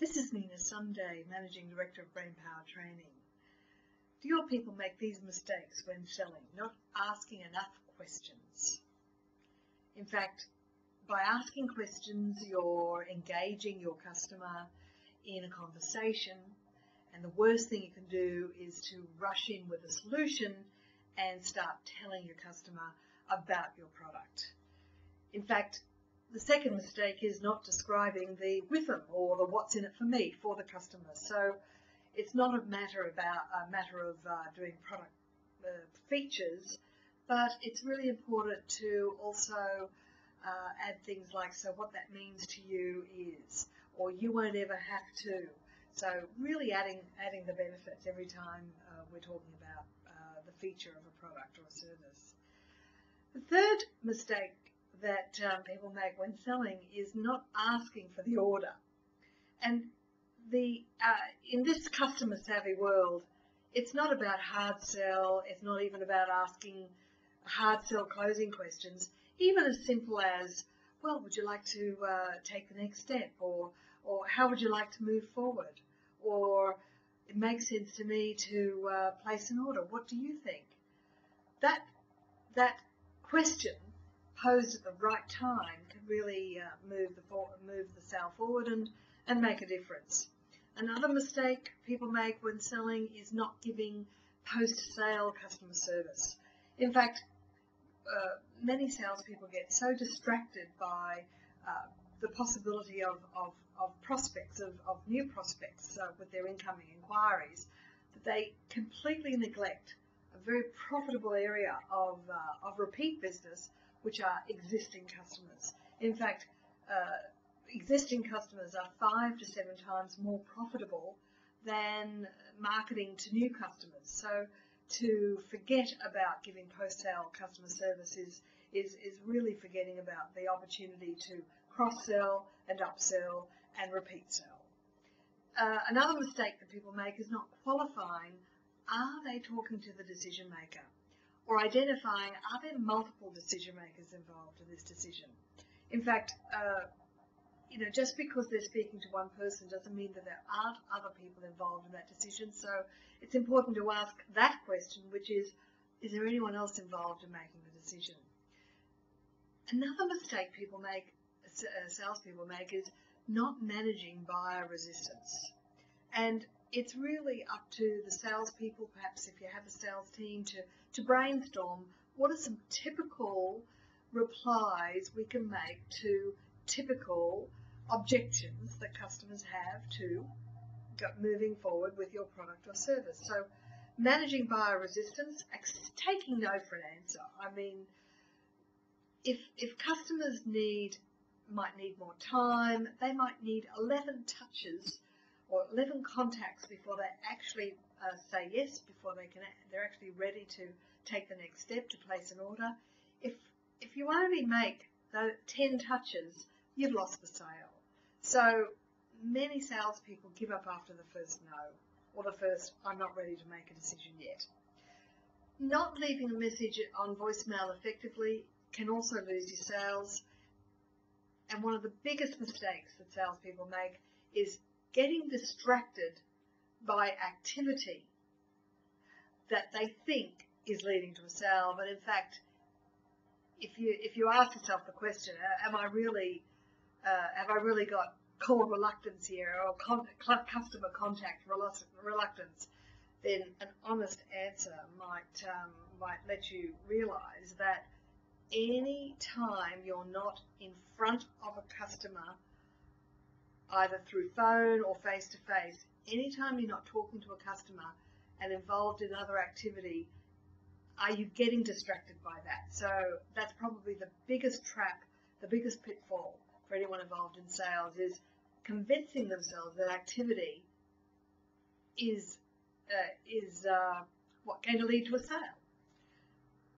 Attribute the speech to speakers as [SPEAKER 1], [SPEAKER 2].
[SPEAKER 1] This is Nina Sunday, Managing Director of Brainpower Training. Do your people make these mistakes when selling? Not asking enough questions. In fact, by asking questions, you're engaging your customer in a conversation, and the worst thing you can do is to rush in with a solution and start telling your customer about your product. In fact, the second mistake is not describing the rhythm or the what's in it for me for the customer. So it's not a matter of doing product features, but it's really important to also add things like, so what that means to you is, or you won't ever have to. So really adding the benefits every time we're talking about the feature of a product or a service. The third mistake that people make when selling is not asking for the order. And in this customer savvy world, it's not about hard sell, it's not even about asking hard sell closing questions, even as simple as, well, would you like to take the next step, or how would you like to move forward, or it makes sense to me to place an order, what do you think? That question posed at the right time can really move the sale forward and make a difference. Another mistake people make when selling is not giving post-sale customer service. In fact, many salespeople get so distracted by the possibility of prospects, of new prospects with their incoming inquiries, that they completely neglect a very profitable area of repeat business, which are existing customers. In fact, existing customers are 5 to 7 times more profitable than marketing to new customers. So to forget about giving post-sale customer service is really forgetting about the opportunity to cross-sell and upsell and repeat sell. Another mistake that people make is not qualifying, are they talking to the decision maker? Or identifying, are there multiple decision makers involved in this decision? In fact, just because they're speaking to one person doesn't mean that there aren't other people involved in that decision. So it's important to ask that question, which is there anyone else involved in making the decision? Another mistake people make, salespeople make, is not managing buyer resistance. And it's really up to the salespeople, perhaps if you have a sales team, to brainstorm what are some typical replies we can make to typical objections that customers have to moving forward with your product or service. So managing buyer resistance, taking no for an answer. I mean, if customers might need more time, they might need 11 touches or 11 contacts before they actually say yes, before they're actually ready to take the next step to place an order. If you only make those 10 touches, you've lost the sale. So many salespeople give up after the first no, or the first I'm not ready to make a decision yet. Not leaving a message on voicemail effectively can also lose your sales. And one of the biggest mistakes that salespeople make is getting distracted by activity that they think is leading to a sale, but in fact, if you ask yourself the question, have I really got call reluctance here, or customer contact reluctance, then an honest answer might let you realize that any time you're not in front of a customer, either through phone or face-to-face, anytime you're not talking to a customer and involved in other activity, are you getting distracted by that? So that's probably the biggest trap, the biggest pitfall for anyone involved in sales, is convincing themselves that activity is going to lead to a sale.